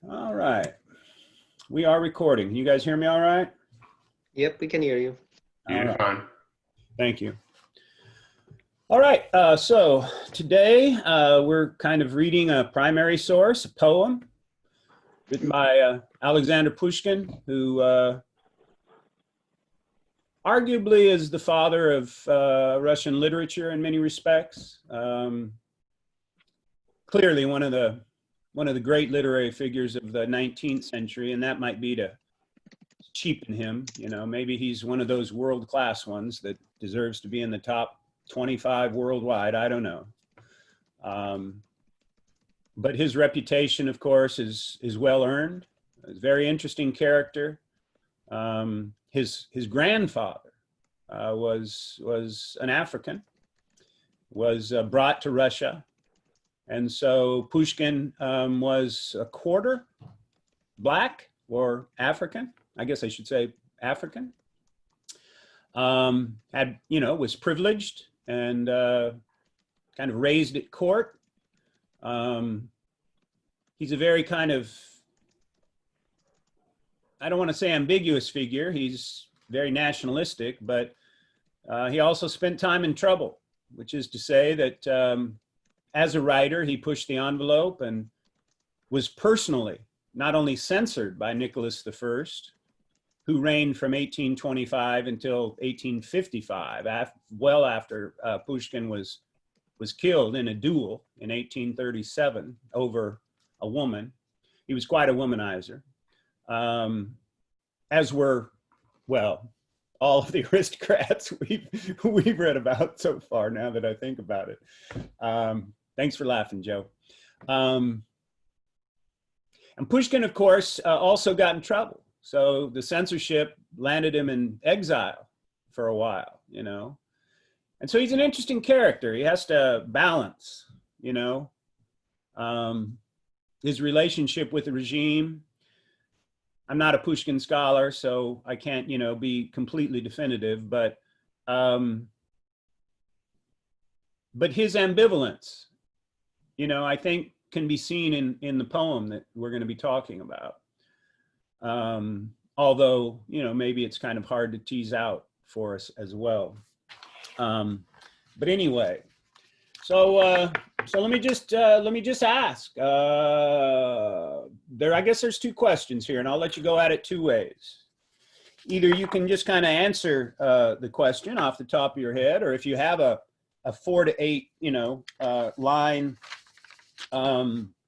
All right. We are recording. Can you guys hear me all right? Yep, we can hear you. All You're right. fine. Thank you. All right. So today we're kind of reading a primary source, a poem written by Alexander Pushkin, who arguably is the father of Russian literature in many respects. Clearly one of the great literary figures of the 19th century, and that might be to cheapen him. You know, maybe he's one of those world-class ones that deserves to be in the top 25 worldwide. I don't know. But his reputation, of course, is well earned. He's a very interesting character. His grandfather was an African, was brought to Russia. And so Pushkin was a quarter black or African. I guess I should say African. Was privileged and kind of raised at court. He's a very kind of, I don't want to say ambiguous figure. He's very nationalistic, but he also spent time in trouble, which is to say that as a writer, he pushed the envelope and was personally not only censored by Nicholas I, who reigned from 1825 until 1855, well after Pushkin was killed in a duel in 1837 over a woman. He was quite a womanizer, as were, well, all of the aristocrats we've read about so far, now that I think about it. Thanks for laughing, Joe. And Pushkin, of course, also got in trouble. So the censorship landed him in exile for a while, you know. And so he's an interesting character. He has to balance, you know, his relationship with the regime. I'm not a Pushkin scholar, so I can't, you know, be completely definitive, but his ambivalence, you know, I think can be seen in the poem that we're going to be talking about. Although, you know, maybe it's kind of hard to tease out for us as well. But anyway, so let me just ask. I guess there's two questions here, and I'll let you go at it two ways. Either you can just kind of answer the question off the top of your head, or if you have a 4 to 8, you know, line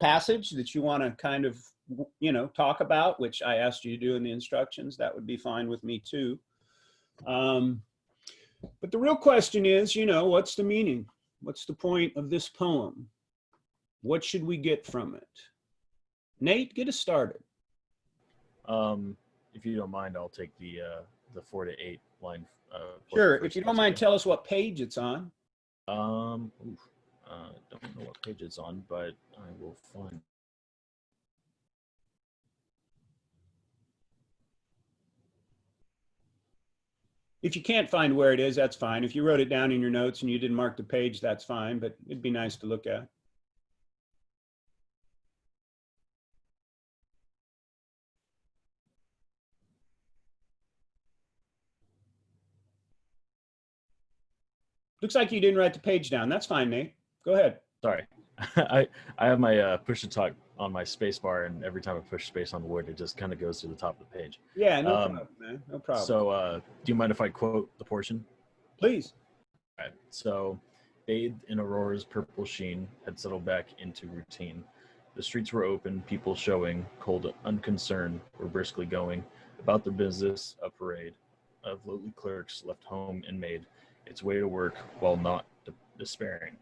passage that you want to kind of, you know, talk about, which I asked you to do in the instructions, that would be fine with me too. But the real question is, you know, what's the meaning? What's the point of this poem? What should we get from it? Nate, get us started. If you don't mind, I'll take the 4 to 8 line. Sure. If you don't mind, tell us what page it's on. Don't know what page it's on, but I will find. If you can't find where it is, that's fine. If you wrote it down in your notes and you didn't mark the page, that's fine, but it'd be nice to look at. Looks like you didn't write the page down. That's fine, Nate. Go ahead. Sorry. I have my push to talk on my space bar, and every time I push space on the word, it just kind of goes to the top of the page. Yeah, no problem, man. No problem. So do you mind if I quote the portion? Please. All right. So, bathed in Aurora's purple sheen, had settled back into routine. The streets were open, people showing, cold unconcern, were briskly going about their business, a parade of lowly clerks left home and made its way to work while not despairing.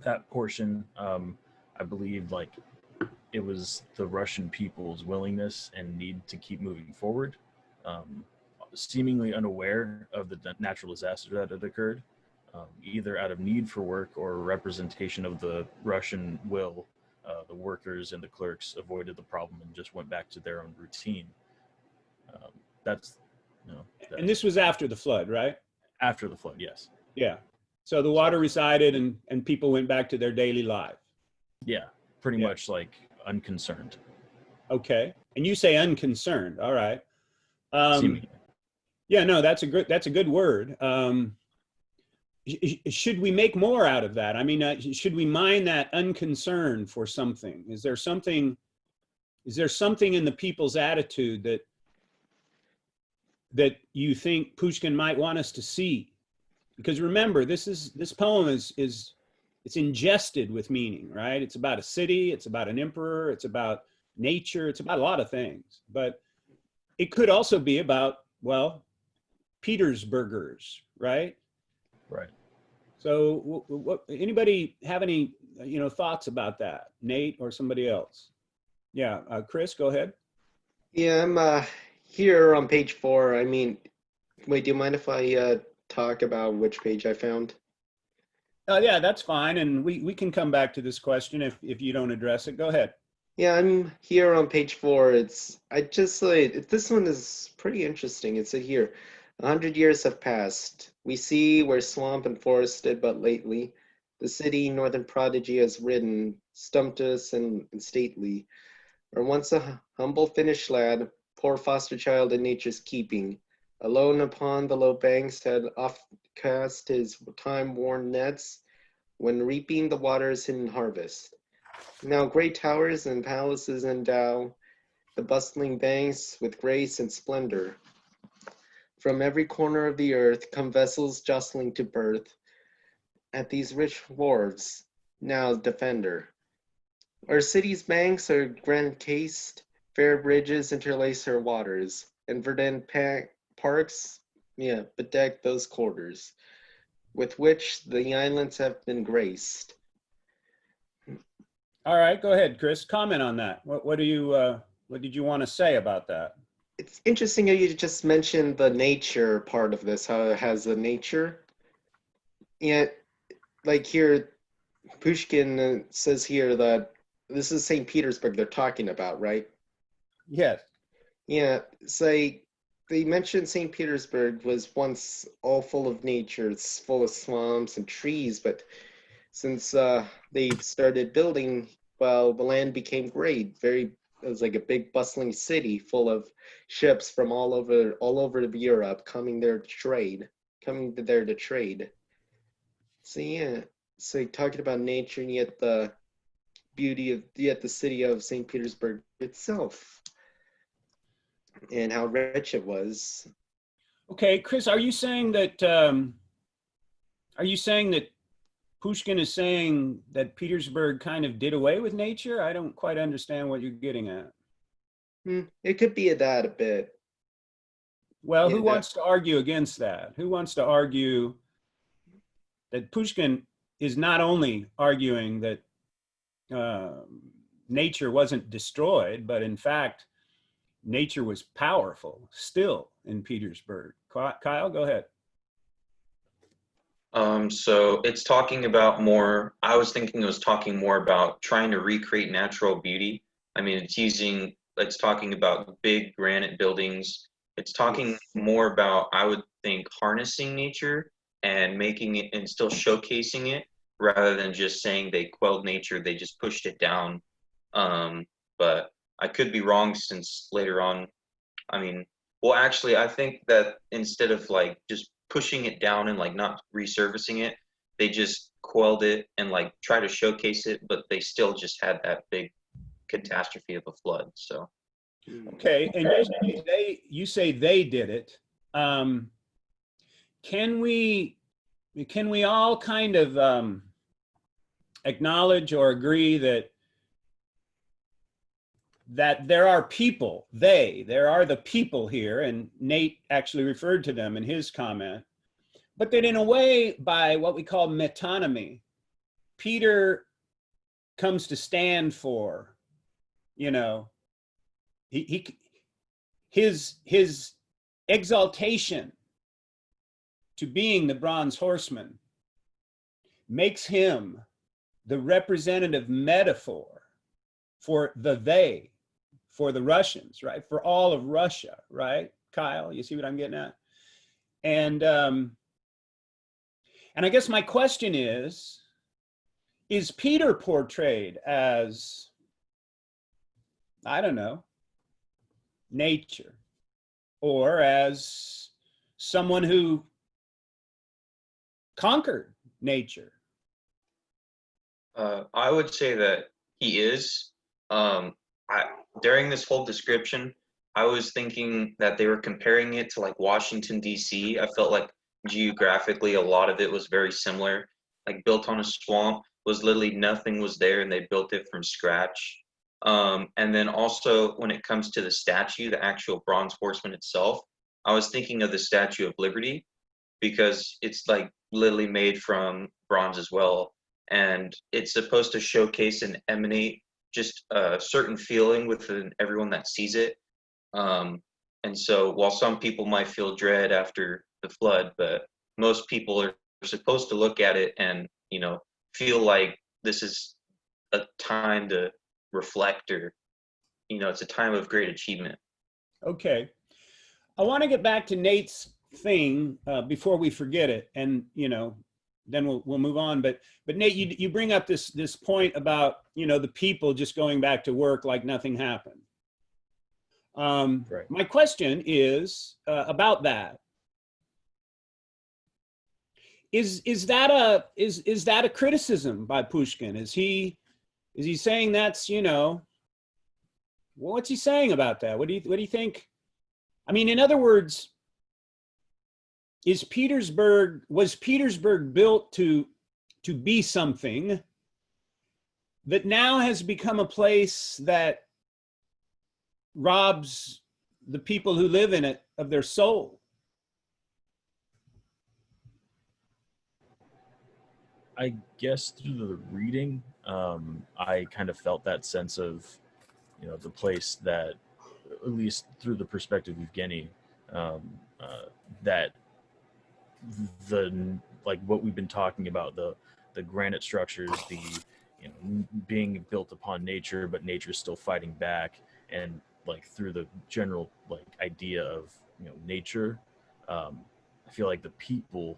That portion, I believe, like, it was the Russian people's willingness and need to keep moving forward, seemingly unaware of the natural disaster that had occurred, either out of need for work or representation of the Russian will. The workers and the clerks avoided the problem and just went back to their own routine. And this was after the flood, right? After the flood, yes. Yeah. So the water receded and people went back to their daily life. Yeah, pretty much like unconcerned. Okay. And you say unconcerned. All right. Seemingly. Yeah, no, that's a good word. Should we make more out of that? I mean, should we mine that unconcern for something? Is there something in the people's attitude that you think Pushkin might want us to see? Because remember, this poem is it's ingested with meaning, right? It's about a city, it's about an emperor, it's about nature, it's about a lot of things. But it could also be about, well, Petersburgers, right? Right. So what anybody have any thoughts about that? Nate or somebody else? Yeah, Chris, go ahead. Yeah, I'm here on page 4. I mean, wait, do you mind if I talk about which page I found? Yeah, that's fine, and we can come back to this question if you don't address it. Go ahead. Yeah, I'm here on page 4. I just like this one is pretty interesting. It said here, 100 years have passed. We see where swamp and forest stood but lately. The city northern prodigy has ridden, stumptus and stately. Or once a humble Finnish lad, poor foster child in nature's keeping, alone upon the low banks had oft cast his time-worn nets when reaping the water's hidden harvest. Now great towers and palaces endow the bustling banks with grace and splendor. From every corner of the earth come vessels jostling to berth at these rich wharves, now defender. Our city's banks are granite cased, fair bridges interlace her waters, and verdant parks, bedeck those quarters, with which the islands have been graced. All right, go ahead, Chris. Comment on that. What did you want to say about that? It's interesting how you just mentioned the nature part of this, how it has a nature. Yet, like here, Pushkin says here that this is St. Petersburg they're talking about, right? Yes. Yeah, say they mentioned St. Petersburg was once all full of nature. It's full of swamps and trees, but since they started building, well, the land became great. It was like a big bustling city full of ships from all over Europe coming there to trade. So yeah, so talking about nature and yet the beauty of yet the city of St. Petersburg itself and how rich it was. Okay, Chris, are you saying that Pushkin is saying that Petersburg kind of did away with nature? I don't quite understand what you're getting at. It could be that a bit. Well, Yeah, who wants to argue against that? Who wants to argue that Pushkin is not only arguing that nature wasn't destroyed, but in fact, nature was powerful still in Petersburg. Kyle, go ahead. So it's talking about more, I was thinking it was talking more about trying to recreate natural beauty. I mean, it's talking about big granite buildings. It's talking more about, I would think, harnessing nature and making it and still showcasing it rather than just saying they quelled nature, they just pushed it down. But I could be wrong since later on, I mean, well, actually, I think that instead of like just pushing it down and like not resurfacing it, they just quelled it and like try to showcase it, but they still just had that big catastrophe of a flood. So, Okay, and you say they did it. Um, can we all kind of acknowledge or agree that there are people, there are the people here, and Nate actually referred to them in his comment, but that in a way, by what we call metonymy, Peter comes to stand for, you know, his exaltation to being the bronze horseman makes him the representative metaphor for the they, for the Russians, right? For all of Russia, right? Kyle, you see what I'm getting at? And I guess my question is Peter portrayed as I don't know, nature, or as someone who conquered nature? I would say that he is. I during this whole description, I was thinking that they were comparing it to like Washington D.C. I felt like geographically a lot of it was very similar. Like built on a swamp, was literally nothing was there, and they built it from scratch. And then also when it comes to the statue, the actual bronze horseman itself, I was thinking of the Statue of Liberty because it's like literally made from bronze as well, and it's supposed to showcase and emanate just a certain feeling within everyone that sees it. um, and so while some people might feel dread after the flood, but most people are supposed to look at it and feel like this is a time to reflect, or it's a time of great achievement. Okay. I want to get back to Nate's thing before we forget it, and then we'll move on. But Nate, you bring up this point about the people just going back to work like nothing happened. Right. My question is about that. Is that a criticism by Pushkin? Is he saying that's what's he saying about that? What do you think? I mean, in other words, was Petersburg built to be something that now has become a place that robs the people who live in it of their soul? I guess through the reading, I kind of felt that sense of, the place that, at least through the perspective of Evgeny, that the like what we've been talking about, the granite structures, the being built upon nature, but nature's still fighting back, and like through the general like idea of nature, I feel like the people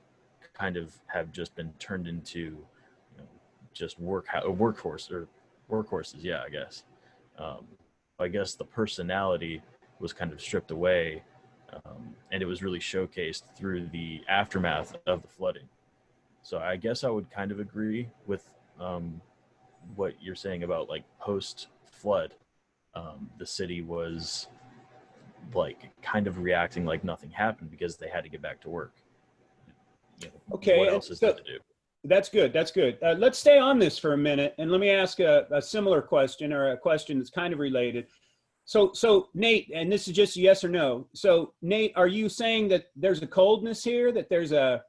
kind of have just been turned into just workhorses, yeah, I guess. I guess the personality was kind of stripped away, and it was really showcased through the aftermath of the flooding. So I guess I would kind of agree with what you're saying about like post flood, the city was like kind of reacting like nothing happened because they had to get back to work. Okay, what else is there to do? That's good. That's good. Let's stay on this for a minute, and let me ask a similar question, or a question that's kind of related. So Nate, and this is just a yes or no. So Nate, are you saying that there's a coldness here, that there's a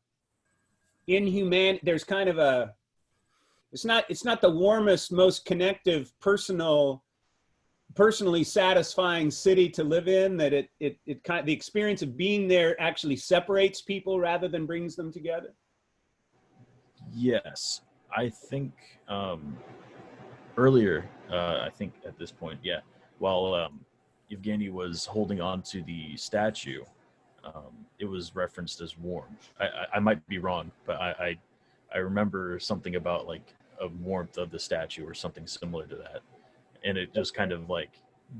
there's kind of a, it's not the warmest, most connective, personally satisfying city to live in, that it kind of, the experience of being there actually separates people rather than brings them together? Yes, I think earlier, I think at this point, yeah, while Evgeny was holding on to the statue, it was referenced as warm. I might be wrong, but I remember something about like a warmth of the statue or something similar to that. And it just kind of like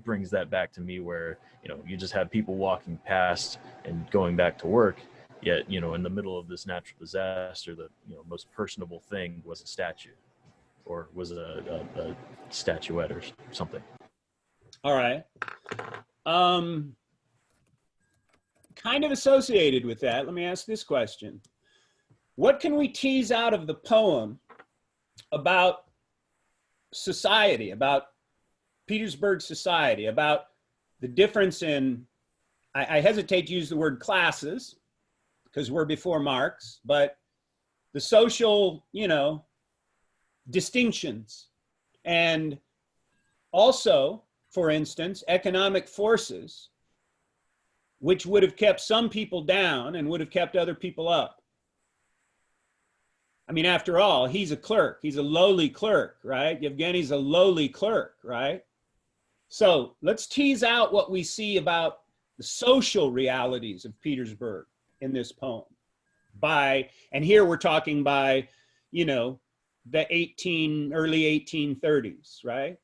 brings that back to me, where you just have people walking past and going back to work, yet in the middle of this natural disaster, the most personable thing was a statue, or was a statuette or something. All right. Kind of associated with that, let me ask this question. What can we tease out of the poem about society, about Petersburg society, about the difference in, I hesitate to use the word classes because we're before Marx, but the social, distinctions, and also, for instance, economic forces, which would have kept some people down and would have kept other people up. I mean, after all, he's a clerk. He's a lowly clerk, right? Yevgeny's a lowly clerk, right? So let's tease out what we see about the social realities of Petersburg in this poem. And here we're talking by, the early 1830s, right?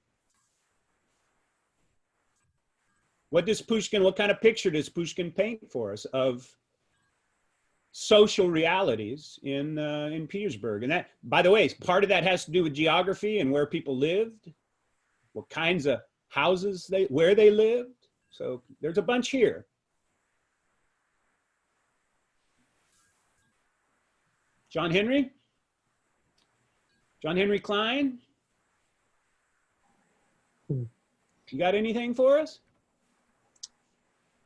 what kind of picture does Pushkin paint for us of social realities in Petersburg? And that, by the way, part of that has to do with geography and where people lived, what kinds of houses where they lived. So there's a bunch here. John Henry Klein, you got anything for us?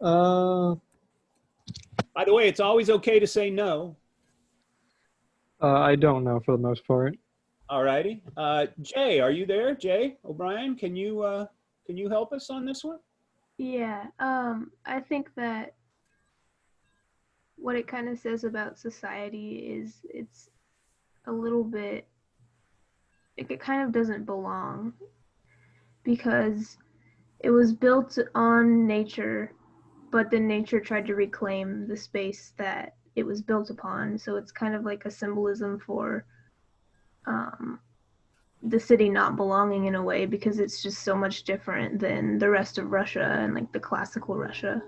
By the way, it's always okay to say no. I don't know for the most part. All righty. Jay, are you there? Jay O'Brien, can you help us on this one? Yeah, I think that what it kind of says about society is it's a little bit, like, it kind of doesn't belong, because it was built on nature, but then nature tried to reclaim the space that it was built upon. So it's kind of like a symbolism for the city not belonging in a way, because it's just so much different than the rest of Russia and like the classical Russia.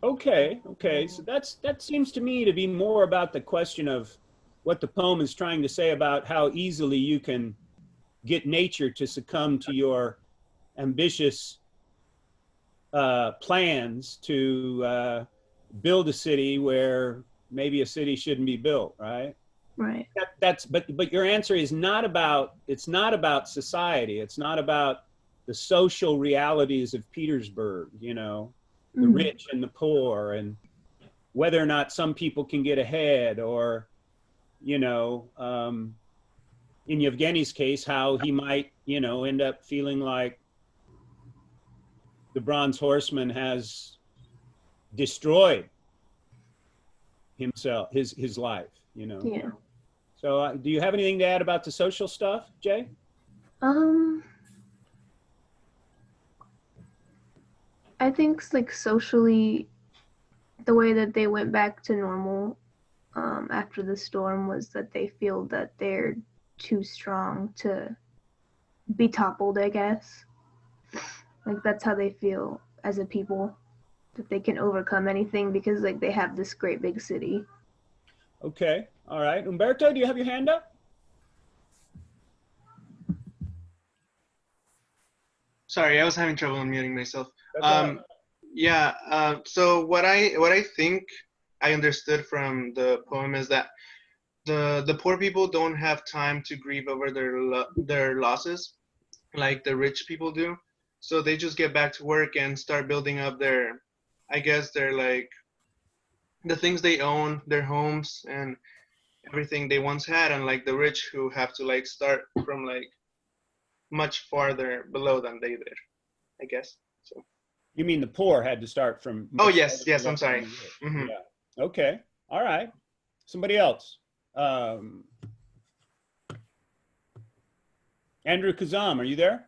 Okay. So that seems to me to be more about the question of what the poem is trying to say about how easily you can get nature to succumb to your ambitious plans to build a city where maybe a city shouldn't be built, right? Right. But your answer is not about, it's not about society. It's not about the social realities of Petersburg, you know, the rich and the poor, and whether or not some people can get ahead, or, you know, in Yevgeny's case, how he might, you know, end up feeling like the Bronze Horseman has destroyed himself, his life, you know. Yeah. So do you have anything to add about the social stuff, Jay? I think like socially, the way that they went back to normal after the storm was that they feel that they're too strong to be toppled, I guess. Like, that's how they feel as a people, that they can overcome anything because like they have this great big city. Okay, all right. Umberto, do you have your hand up? Sorry, I was having trouble unmuting myself. That's all right. Yeah. So what I think I understood from the poem is that the poor people don't have time to grieve over their losses like the rich people do. So they just get back to work and start building up their, I guess, their like the things they own, their homes and everything they once had, and like the rich who have to like start from like much farther below than they did, I guess. So. You mean the poor had to start from? Oh yes, I'm sorry. Mm-hmm. Yeah. Okay. All right. Somebody else. Andrew Kazam, are you there?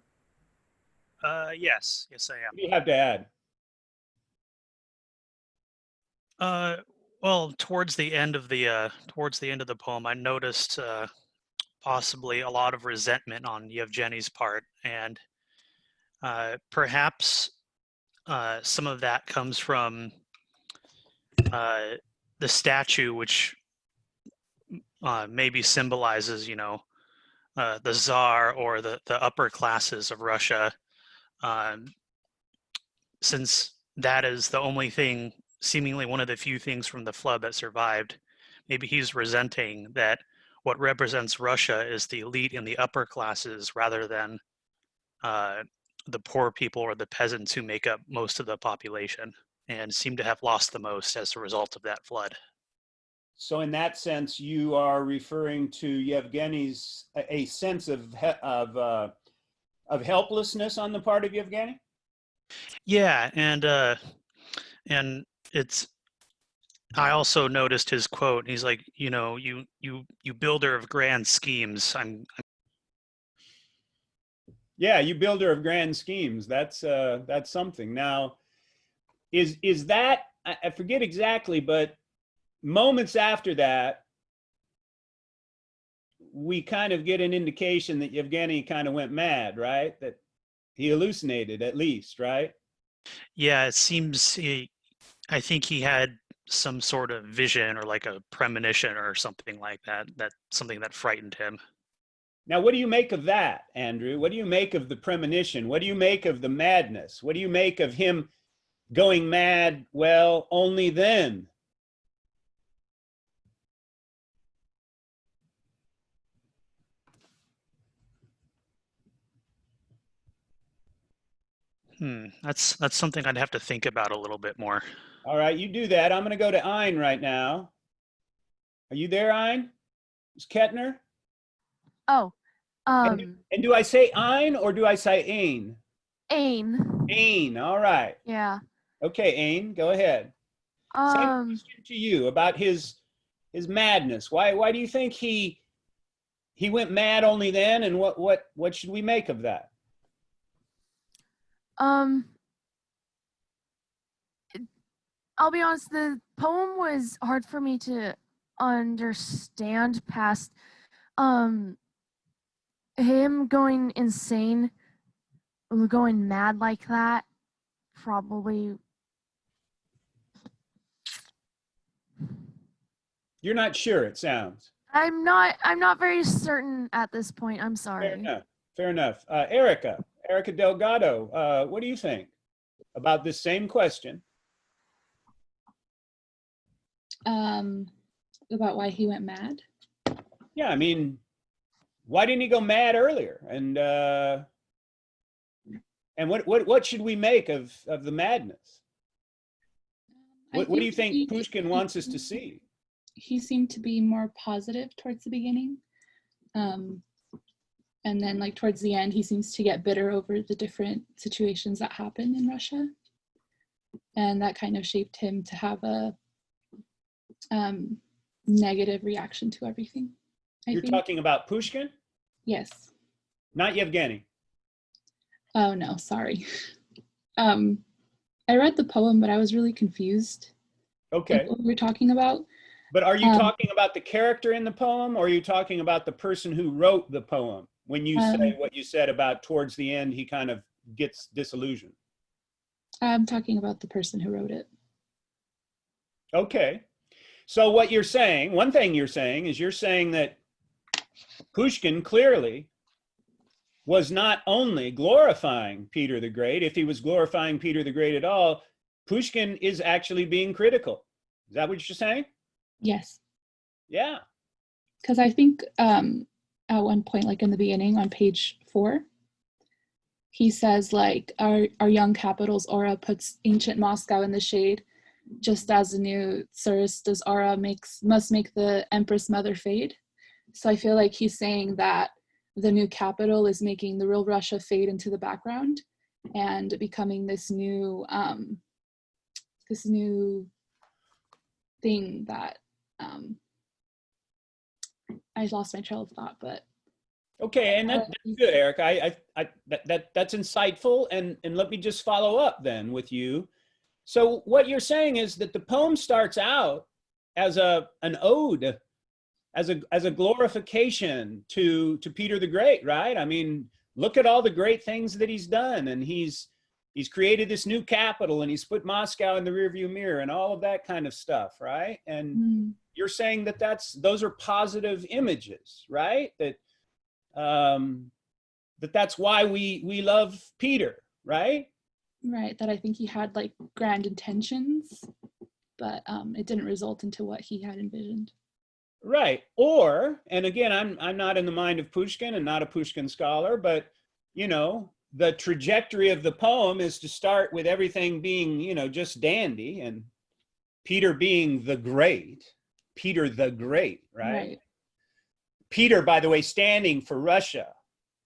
Yes, I am. What do you have to add? Well, towards the end of the poem, I noticed possibly a lot of resentment on Yevgeny's part, and perhaps some of that comes from the statue, which maybe symbolizes, you know, the Tsar or the upper classes of Russia, since that is the only thing, seemingly one of the few things from the flood that survived. Maybe he's resenting that what represents Russia is the elite and the upper classes rather than the poor people or the peasants who make up most of the population and seem to have lost the most as a result of that flood. So in that sense, you are referring to Yevgeny's a sense of helplessness on the part of Yevgeny? Yeah, and it's, I also noticed his quote. He's like, you know, you builder of grand schemes. Yeah, you builder of grand schemes. That's something. Now, is that, I forget exactly, but moments after that, we kind of get an indication that Yevgeny kind of went mad, right? That He hallucinated, at least, right? Yeah, it seems I think he had some sort of vision or like a premonition or something like that, something that frightened him. Now, what do you make of that, Andrew? What do you make of the premonition? What do you make of the madness? What do you make of him going mad? Well, only then. That's something I'd have to think about a little bit more. All right, you do that. I'm going to go to Ein right now. Are you there, Ein? Is Kettner? Oh, And do I say Ein or do I say Ain? Ain. Ain, all right. Yeah. Okay, Ain, go ahead. Same question to you about his madness. Why do you think he went mad only then, and what should we make of that? I'll be honest, the poem was hard for me to understand past him going insane, going mad like that. Probably. You're not sure, it sounds. I'm not very certain at this point. I'm sorry. Fair enough. Fair enough. Erica Delgado, what do you think about this same question? About why he went mad? Yeah, I mean, why didn't he go mad earlier? And what should we make of the madness? What do you think Pushkin wants us to see? He seemed to be more positive towards the beginning. And then like towards the end, he seems to get bitter over the different situations that happen in Russia. And that kind of shaped him to have a negative reaction to everything. You're talking about Pushkin? Yes. Not Yevgeny. Oh no, sorry. I read the poem, but I was really confused. Okay. What we're talking about. But are you talking about the character in the poem, or are you talking about the person who wrote the poem? When you say what you said about towards the end, he kind of gets disillusioned. I'm talking about the person who wrote it. Okay. So what you're saying, one thing you're saying is you're saying that Pushkin clearly was not only glorifying Peter the Great. If he was glorifying Peter the Great at all, Pushkin is actually being critical. Is that what you're saying? Yes. Yeah. Because I think at one point, like in the beginning on page 4, he says like our young capital's aura puts ancient Moscow in the shade, just as the new Tsarista's aura must make the Empress Mother fade. So I feel like he's saying that the new capital is making the real Russia fade into the background and becoming this new thing that I lost my trail of thought, but okay, and that's good, Eric. That's insightful, and let me just follow up then with you. So what you're saying is that the poem starts out as an ode, as a glorification to Peter the Great, right? I mean, look at all the great things that he's done, and he's created this new capital, and he's put Moscow in the rearview mirror, and all of that kind of stuff, right? And you're saying that those are positive images, right? That's why we love Peter, right? Right, that I think he had like grand intentions, but it didn't result into what he had envisioned. Right. Or, and again, I'm not in the mind of Pushkin and not a Pushkin scholar, but you know, the trajectory of the poem is to start with everything being, you know, just dandy, and Peter being the great, Peter the Great, right? Peter, by the way, standing for Russia,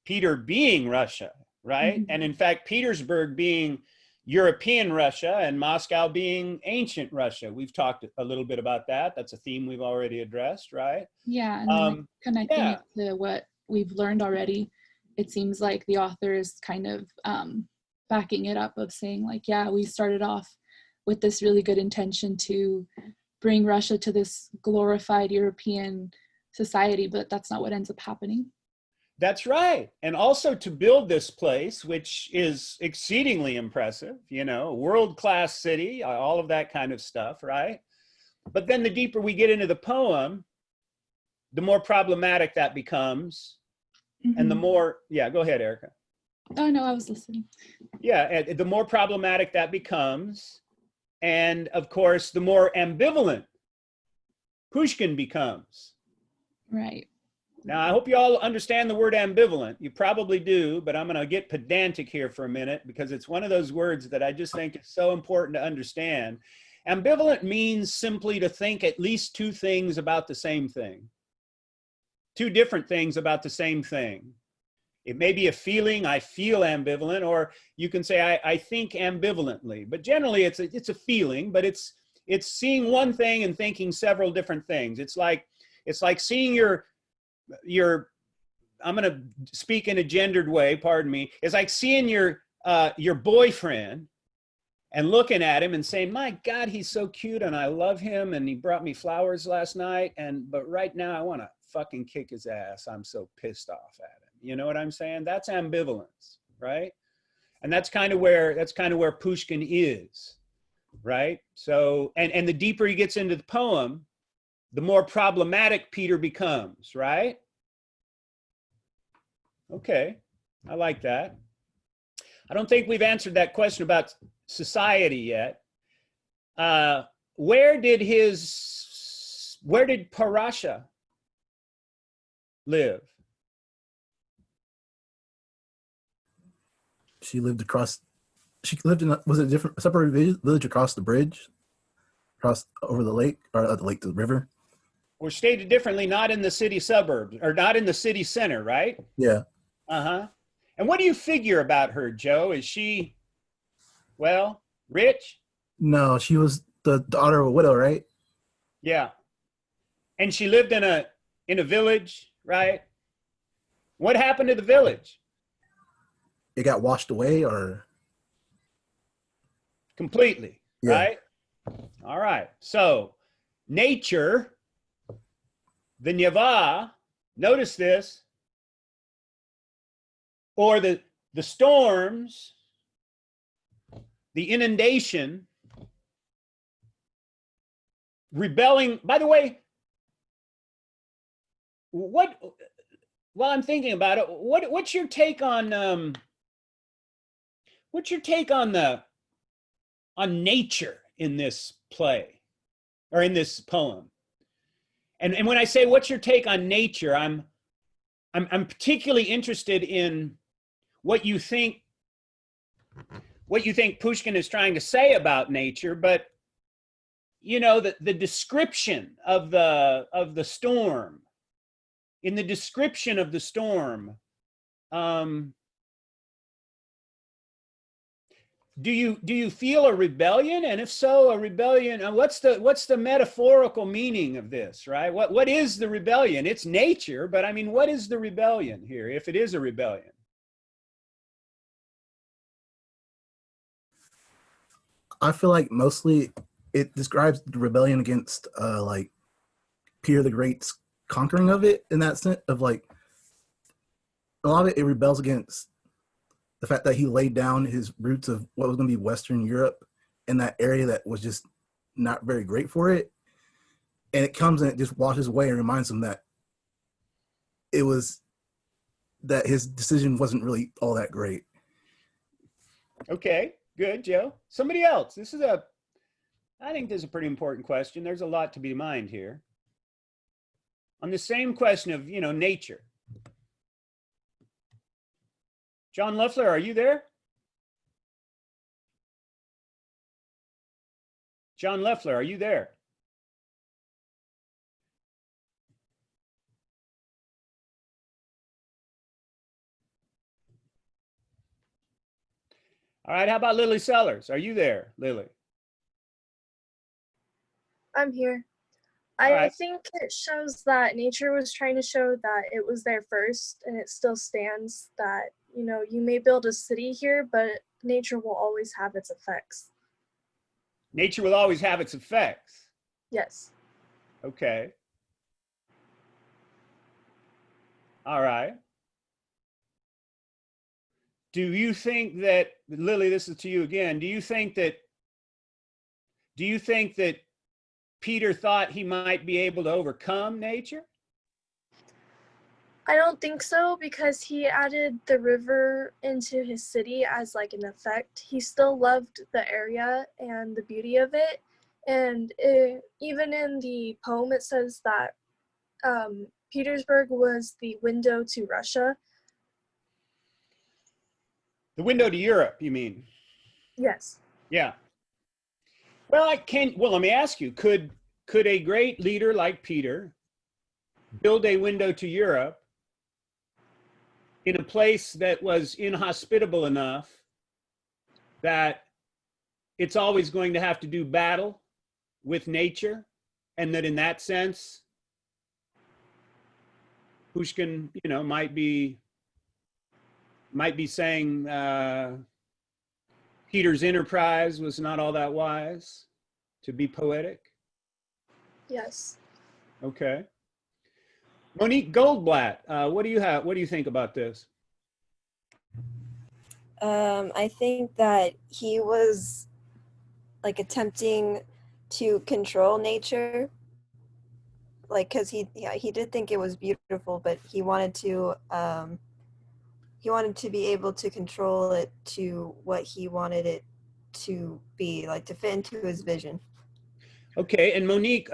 Peter being Russia, right? And in fact, Petersburg being European Russia and Moscow being ancient Russia. We've talked a little bit about that. That's a theme we've already addressed, right? Yeah, and then connecting it to what we've learned already, it seems like the author is kind of backing it up of saying like, yeah, we started off with this really good intention to bring Russia to this glorified European society, but that's not what ends up happening. That's right. And also to build this place, which is exceedingly impressive, world-class city, all of that kind of stuff, right? But then the deeper we get into the poem, the more problematic that becomes. And the more, yeah, go ahead, Erica. Oh, no, I was listening. Yeah, the more problematic that becomes. And of course, the more ambivalent Pushkin becomes. Right. Now, I hope you all understand the word ambivalent. You probably do, but I'm going to get pedantic here for a minute because it's one of those words that I just think is so important to understand. Ambivalent means simply to think at least two things about the same thing. Two different things about the same thing. It may be a feeling, I feel ambivalent, or you can say I think ambivalently. But generally, it's a feeling, but it's seeing one thing and thinking several different things. It's like seeing your I'm going to speak in a gendered way, pardon me. It's like seeing your boyfriend and looking at him and saying, my God, he's so cute and I love him and he brought me flowers last night. But right now I want to fucking kick his ass. I'm so pissed off at him. You know what I'm saying? That's ambivalence, right? And that's kind of where Pushkin is, right? So, and the deeper he gets into the poem, the more problematic Peter becomes, right? Okay, I like that. I don't think we've answered that question about society yet. Where did Parasha live? She lived in, was it a different, separate village across the bridge? Across over the lake, or the lake to the river? Or stated differently, not in the city suburbs, or not in the city center, right? Yeah. Uh-huh. And what do you figure about her, Joe? Is she, well, rich? No, she was the daughter of a widow, right? Yeah. And she lived in a village, right? What happened to the village? It got washed away, or? Completely, Yeah. right? All right. So nature, the Nyava, notice this, or the storms, the inundation, rebelling. By the way, while I'm thinking about it, what's your take on on nature in this play or in this poem? And when I say what's your take on nature, I'm particularly interested in what you think Pushkin is trying to say about nature, but the description of the storm, in the description of the storm, do you feel a rebellion? And if so, a rebellion, what's the metaphorical meaning of this, right? What is the rebellion? It's nature, but I mean, what is the rebellion here, if it is a rebellion? I feel like mostly it describes the rebellion against like Peter the Great's conquering of it, in that sense of like a lot of it rebels against the fact that he laid down his roots of what was going to be Western Europe in that area that was just not very great for it. And it comes and it just washes away and reminds him that that his decision wasn't really all that great. Okay, good, Joe. Somebody else. I think this is a pretty important question. There's a lot to be mined here. On the same question of, nature. John Leffler, are you there? John Leffler, are you there? All right, how about Lily Sellers? Are you there, Lily? I'm here. All I right. think it shows that nature was trying to show that it was there first and it still stands, that, you may build a city here, but nature will always have its effects. Nature will always have its effects. Yes. Okay. All right. do you think that, Lily, this is to you again, do you think that Peter thought he might be able to overcome nature? I don't think so, because he added the river into his city as like an effect. He still loved the area and the beauty of it. And even in the poem, it says that Petersburg was the window to Russia. The window to Europe, you mean? Yes. Yeah. Well, let me ask you, could a great leader like Peter build a window to Europe in a place that was inhospitable enough that it's always going to have to do battle with nature, and that in that sense, Pushkin, might be saying Peter's enterprise was not all that wise, to be poetic? Yes. Okay. Monique Goldblatt, what do you think about this? I think that he was like attempting to control nature, like because he did think it was beautiful, but he wanted to be able to control it to what he wanted it to be, like to fit into his vision. Okay, and Monique,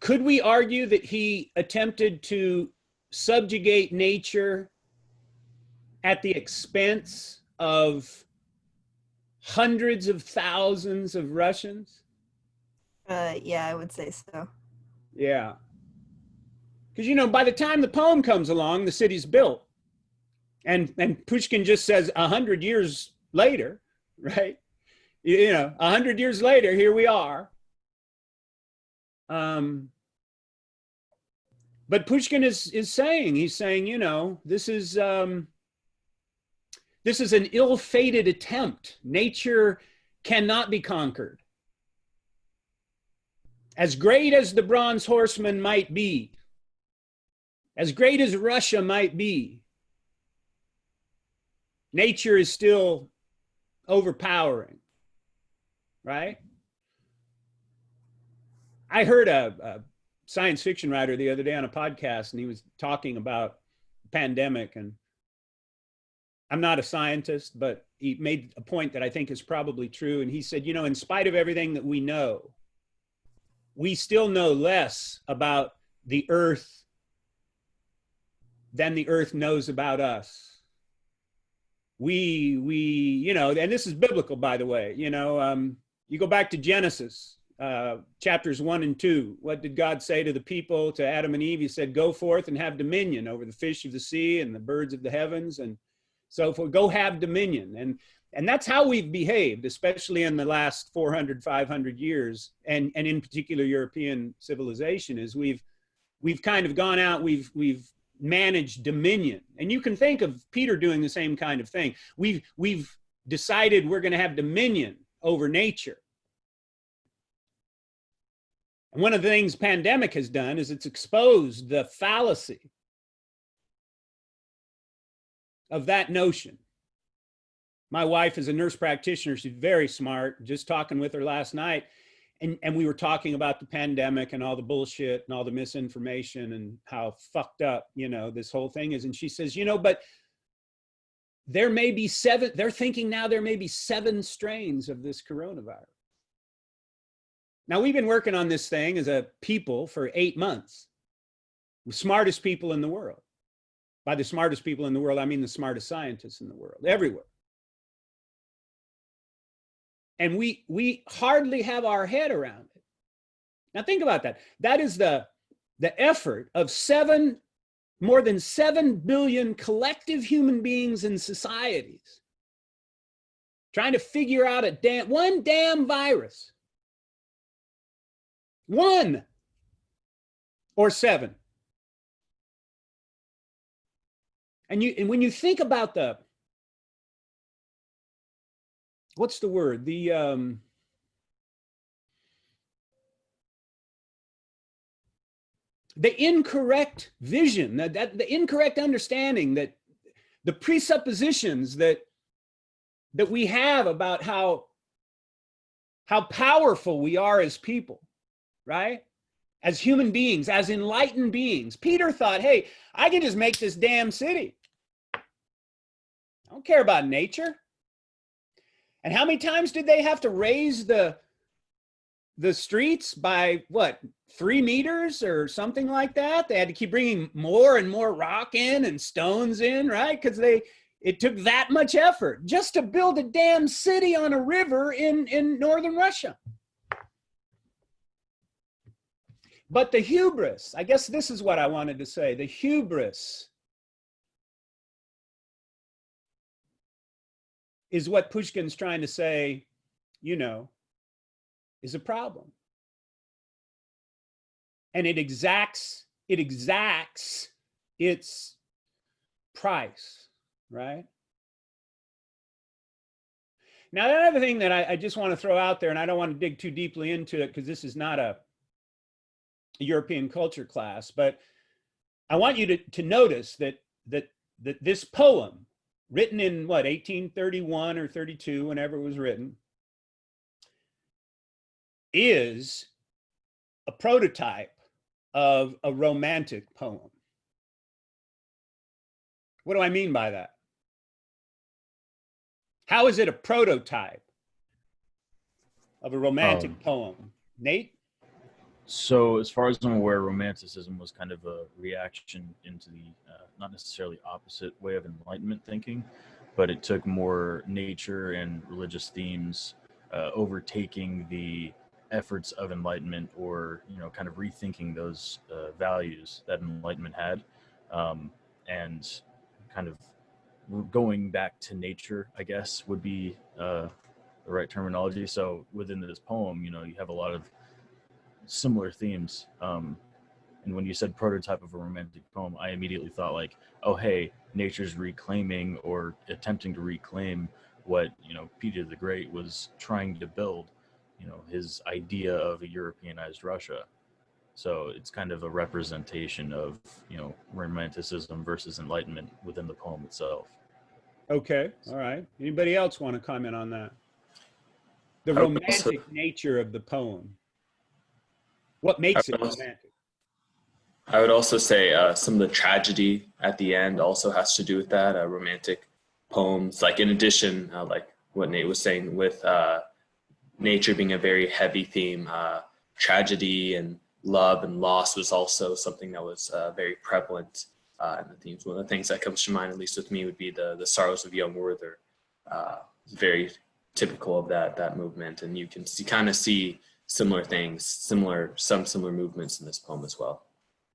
could we argue that he attempted to subjugate nature at the expense of hundreds of thousands of Russians? Yeah, I would say so. Yeah. Because, by the time the poem comes along, the city's built. And Pushkin just says 100 years later, right? 100 years later, here we are. But Pushkin is saying, this is an ill-fated attempt. Nature cannot be conquered. As great as the Bronze Horsemen might be, as great as Russia might be, nature is still overpowering, right? I heard a science fiction writer the other day on a podcast, and he was talking about the pandemic, and I'm not a scientist, but he made a point that I think is probably true. And he said, in spite of everything that we know, we still know less about the earth than the earth knows about us. We and this is biblical, by the way, you go back to Genesis, chapters 1 and 2. What did God say to the people, to Adam and Eve? He said, go forth and have dominion over the fish of the sea and the birds of the heavens. And so go have dominion. And that's how we've behaved, especially in the last 400, 500 years. And in particular, European civilization, is we've kind of gone out, we've managed dominion. And you can think of Peter doing the same kind of thing. We've decided we're going to have dominion over nature. And one of the things pandemic has done is it's exposed the fallacy of that notion. My wife is a nurse practitioner. She's very smart. Just talking with her last night, and we were talking about the pandemic and all the bullshit and all the misinformation and how fucked up, this whole thing is. And she says, but there may be they're thinking now there may be 7 strains of this coronavirus. Now, we've been working on this thing as a people for 8 months. The smartest people in the world. By the smartest people in the world, I mean the smartest scientists in the world, everywhere. And we hardly have our head around it. Now think about that. That is the effort of more than 7 billion collective human beings and societies trying to figure out one damn virus. 1 or 7. And when you think about what's the word? The incorrect vision, the incorrect understanding, that the presuppositions that that we have about how powerful we are as people, right? As human beings, as enlightened beings. Peter thought, hey, I can just make this damn city. I don't care about nature. And how many times did they have to raise the streets by what, 3 meters or something like that? They had to keep bringing more and more rock in and stones in, right? Because it took that much effort just to build a damn city on a river in northern Russia. But the hubris, I guess this is what I wanted to say, the hubris is what Pushkin's trying to say, you know, is a problem. And it exacts its price, right? Now, another thing that I just want to throw out there, and I don't want to dig too deeply into it because this is not a European culture class, but I want you to notice that this poem, written in what, 1831 or 32, whenever it was written, is a prototype of a romantic poem. What do I mean by that? How is it a prototype of a romantic poem? Nate? So as far as I'm aware, Romanticism was kind of a reaction into the not necessarily opposite way of Enlightenment thinking, but it took more nature and religious themes overtaking the efforts of Enlightenment, or kind of rethinking those values that Enlightenment had, and kind of going back to nature, I guess, would be the right terminology. So within this poem, you have a lot of similar themes. And when you said prototype of a romantic poem, I immediately thought like, oh, hey, nature's reclaiming or attempting to reclaim what, Peter the Great was trying to build, his idea of a Europeanized Russia. So it's kind of a representation of, Romanticism versus Enlightenment within the poem itself. Okay, all right. Anybody else want to comment on that? The romantic nature of the poem. What makes it romantic? I would also say some of the tragedy at the end also has to do with that. Romantic poems, like in addition, like what Nate was saying, with nature being a very heavy theme, tragedy and love and loss was also something that was very prevalent in the themes. One of the things that comes to mind, at least with me, would be the sorrows of young Werther. Very typical of that movement, and you can kind of see similar things, some similar movements in this poem as well.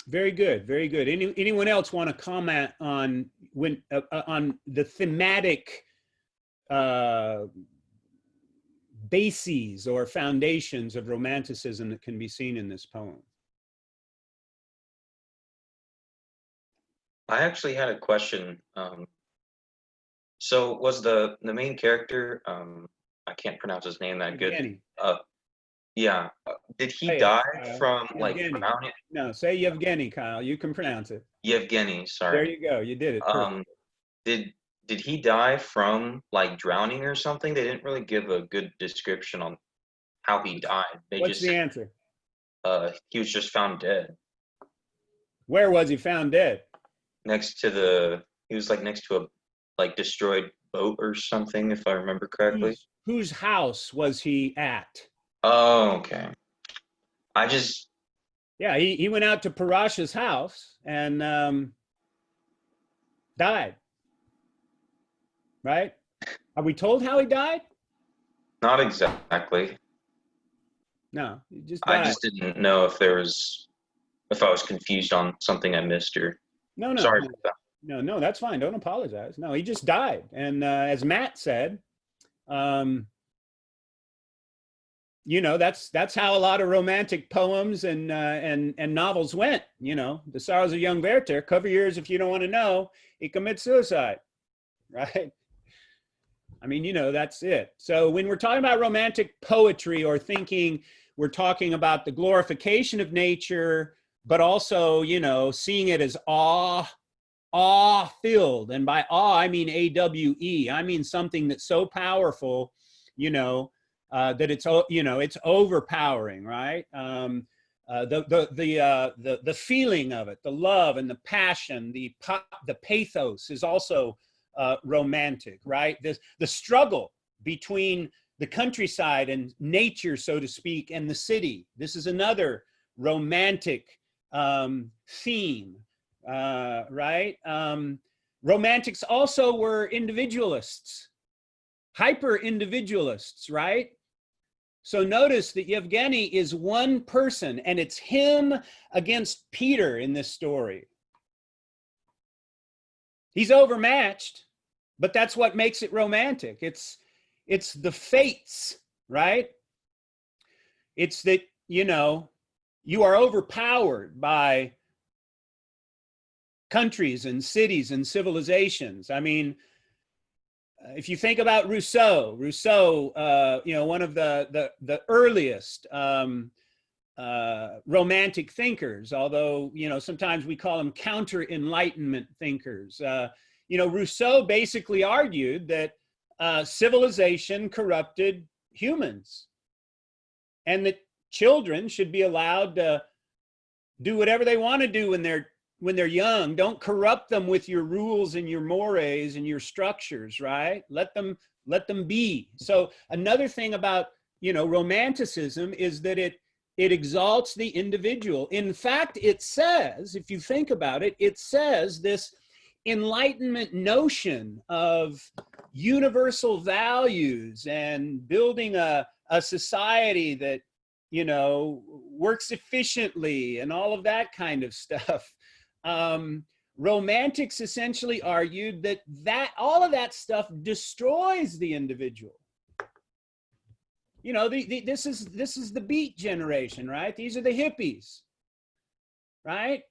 Very good, very good. Anyone else want to comment on on the thematic bases or foundations of Romanticism that can be seen in this poem? I actually had a question. So was the main character, I can't pronounce his name that good. Yeah. Did he die from like drowning? No, say Yevgeny, Kyle. You can pronounce it. Yevgeny, sorry. There you go. You did it. Did he die from like drowning or something? They didn't really give a good description on how he died. What's the answer? He was just found dead. Where was he found dead? He was like next to a destroyed boat or something, if I remember correctly. Whose house was he at? Oh, okay. Yeah, he went out to Parasha's house and died. Right? Are we told how he died? Not exactly. No, he just died. I just didn't know if I was confused on something I missed or. No. Sorry about that. No, that's fine. Don't apologize. No, he just died. And as Matt said, that's how a lot of romantic poems and novels went. The Sorrows of Young Werther, cover your ears if you don't want to know, he commits suicide, right? I mean, that's it. So when we're talking about romantic poetry or thinking, we're talking about the glorification of nature, but also, seeing it as awe awe-filled. And by awe, I mean A-W-E. I mean something that's so powerful, that it's, it's overpowering, right? The feeling of it, the love and the passion, the pathos is also romantic, right? The struggle between the countryside and nature, so to speak, and the city. This is another romantic theme, right? Romantics also were individualists, hyper-individualists, right? So notice that Yevgeny is one person, and it's him against Peter in this story. He's overmatched, but that's what makes it romantic. It's the fates, right? It's that, you are overpowered by countries and cities and civilizations. I mean, if you think about Rousseau, one of the earliest romantic thinkers, although, sometimes we call them counter-enlightenment thinkers. Rousseau basically argued that civilization corrupted humans, and that children should be allowed to do whatever they want to do when they're young. Don't corrupt them with your rules and your mores and your structures, right? Let them be. So another thing about, romanticism is that it exalts the individual. In fact, it says, if you think about it, it says this Enlightenment notion of universal values and building a society that, works efficiently and all of that kind of stuff. Romantics essentially argued that all of that stuff destroys the individual. This is the Beat generation, right? These are the hippies, right?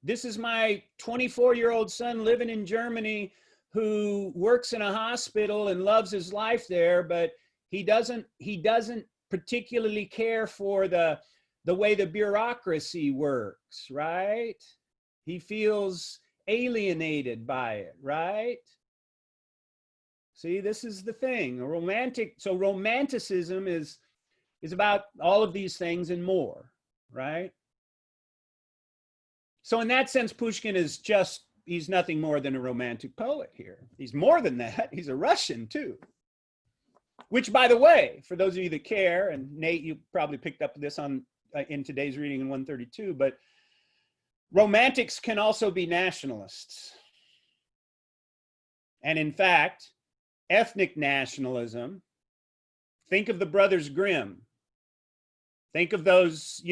This is my 24-year-old son living in Germany who works in a hospital and loves his life there, but he doesn't particularly care for the way the bureaucracy works, right? He feels alienated by it, right? See, this is the thing. So romanticism is about all of these things and more, right? So in that sense, Pushkin he's nothing more than a romantic poet here. He's more than that. He's a Russian too. Which, by the way, for those of you that care, and Nate, you probably picked up this in today's reading in 132, but romantics can also be nationalists. And in fact, ethnic nationalism, think of the Brothers Grimm. Think of those,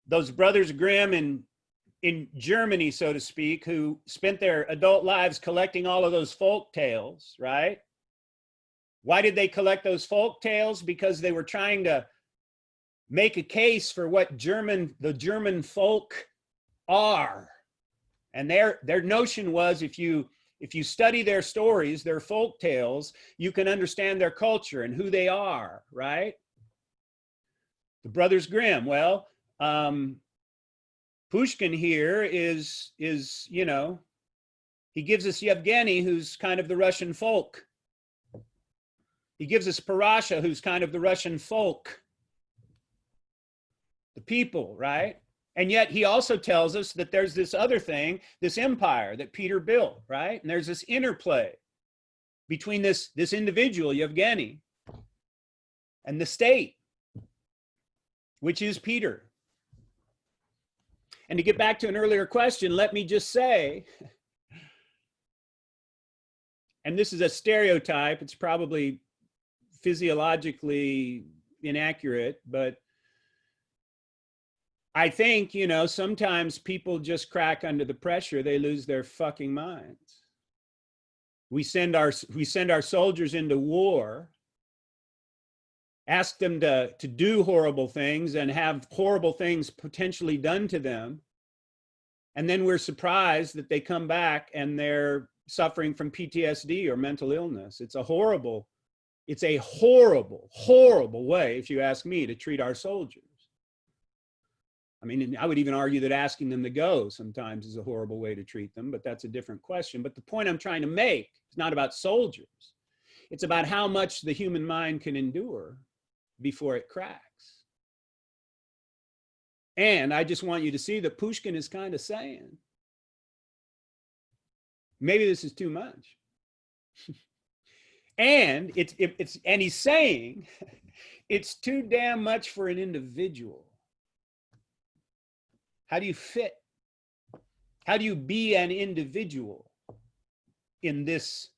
those Brothers Grimm in Germany, so to speak, who spent their adult lives collecting all of those folk tales, right? Why did they collect those folk tales? Because they were trying to make a case for what the German folk are. And their notion was if you study their stories, their folk tales, you can understand their culture and who they are, right? The Brothers Grimm. Well, Pushkin here is he gives us Yevgeny, who's kind of the Russian folk. He gives us Parasha, who's kind of the Russian folk, the people, right? And yet he also tells us that there's this other thing, this empire that Peter built, right? And there's this interplay between this individual, Yevgeny, and the state, which is Peter. And to get back to an earlier question, let me just say, and this is a stereotype, it's probably physiologically inaccurate, but I think, sometimes people just crack under the pressure. They lose their fucking minds. We send our soldiers into war, ask them to do horrible things and have horrible things potentially done to them. And then we're surprised that they come back and they're suffering from PTSD or mental illness. It's a horrible, horrible way, if you ask me, to treat our soldiers. I mean, I would even argue that asking them to go sometimes is a horrible way to treat them, but that's a different question. But the point I'm trying to make is not about soldiers. It's about how much the human mind can endure before it cracks. And I just want you to see that Pushkin is kind of saying, maybe this is too much. And and he's saying it's too damn much for an individual. How do you fit? How do you be an individual in this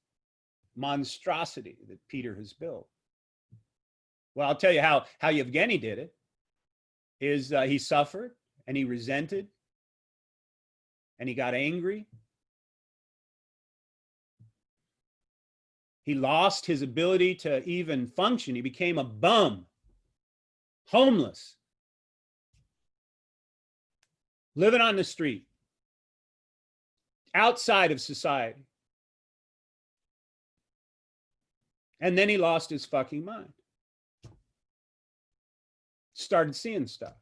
monstrosity that Peter has built? Well, I'll tell you how Yevgeny did it. Is he suffered and he resented and he got angry. He lost his ability to even function. He became a bum, homeless, living on the street, outside of society. And then he lost his fucking mind. Started seeing stuff.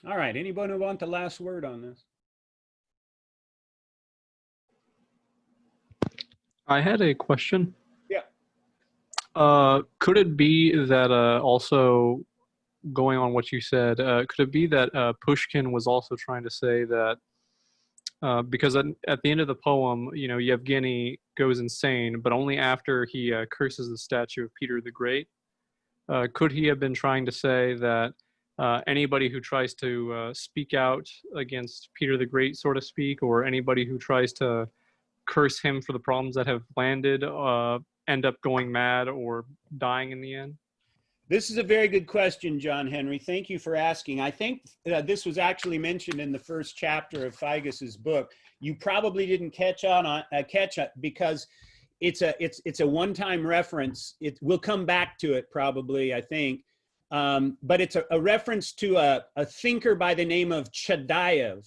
All right, anybody want the last word on this? I had a question. Yeah. Could it be that also going on what you said, could it be that Pushkin was also trying to say that because at the end of the poem, you know, Yevgeny goes insane, but only after he curses the statue of Peter the Great. Could he have been trying to say that anybody who tries to speak out against Peter the Great, so to speak, or anybody who tries to curse him for the problems that have landed end up going mad or dying in the end? This is a very good question, John Henry. Thank you for asking. I think this was actually mentioned in the first chapter of Figus's book. You probably didn't catch up because it's a one-time reference. We'll come back to it probably, I think. But it's a reference to a thinker by the name of Chadayev.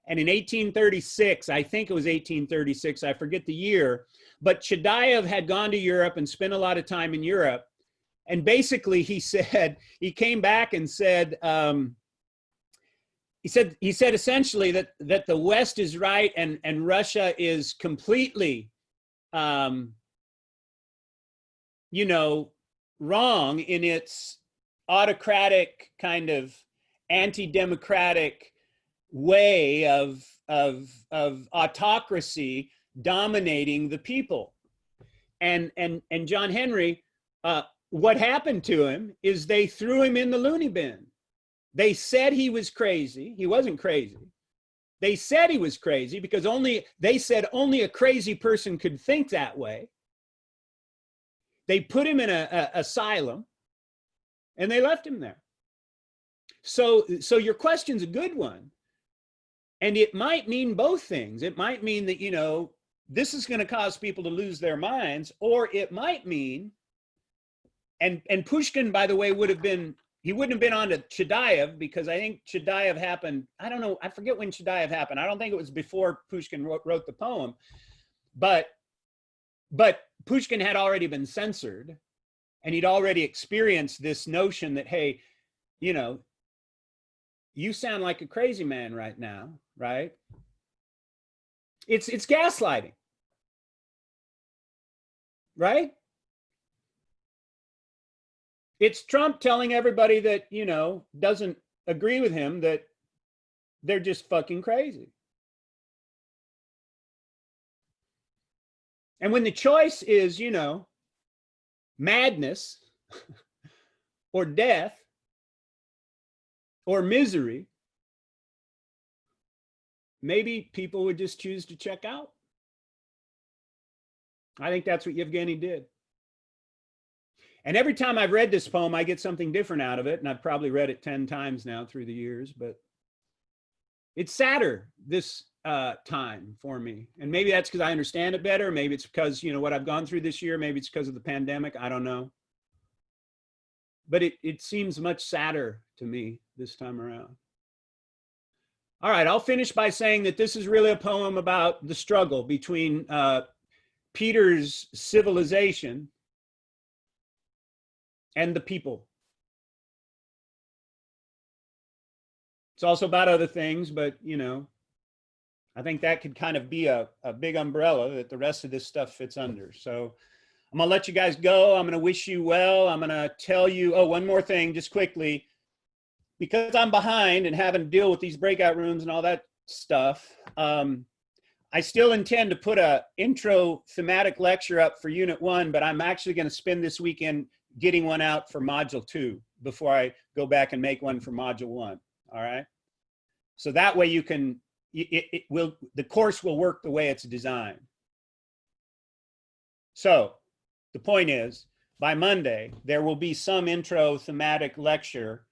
And in 1836, I think it was 1836, I forget the year, but Chadayev had gone to Europe and spent a lot of time in Europe. And basically he came back and said, he said essentially that the West is right and Russia is completely, wrong in its autocratic kind of anti-democratic way of autocracy dominating the people. And John Henry, what happened to him is they threw him in the loony bin. They said he was crazy. He wasn't crazy. They said he was crazy because they said only a crazy person could think that way. They put him in an asylum and they left him there. So your question's a good one. And it might mean both things. It might mean that, this is going to cause people to lose their minds, or it might mean, and Pushkin, by the way, he wouldn't have been on to Chadayev because I think Chadayev happened, I don't know, I forget when Chadayev happened. I don't think it was before Pushkin wrote the poem, but Pushkin had already been censored and he'd already experienced this notion that, hey, you sound like a crazy man right now, right? It's gaslighting, right? It's Trump telling everybody that, doesn't agree with him that they're just fucking crazy. And when the choice is, madness or death or misery, maybe people would just choose to check out. I think that's what Yevgeny did. And every time I've read this poem, I get something different out of it. And I've probably read it 10 times now through the years, but it's sadder this time for me. And maybe that's because I understand it better. Maybe it's because, what I've gone through this year. Maybe it's because of the pandemic. I don't know. But it seems much sadder to me this time around. All right, I'll finish by saying that this is really a poem about the struggle between Peter's civilization and the people. It's also about other things, but you know, I think that could kind of be a big umbrella that the rest of this stuff fits under. So I'm gonna let you guys go. I'm gonna wish you well. I'm gonna tell you, oh, one more thing, just quickly, because I'm behind and having to deal with these breakout rooms and all that stuff. I still intend to put a intro thematic lecture up for Unit 1, but I'm actually gonna spend this weekend getting one out for Module 2 before I go back and make one for Module 1, all right? So that way you can, the course will work the way it's designed. So the point is, by Monday, there will be some intro thematic lecture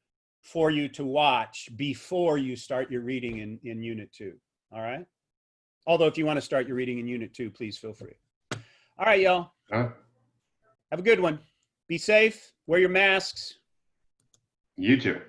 for you to watch before you start your reading in Unit 2, all right? Although if you want to start your reading in Unit 2, please feel free. All right, y'all. Have a good one. Be safe, wear your masks. You too.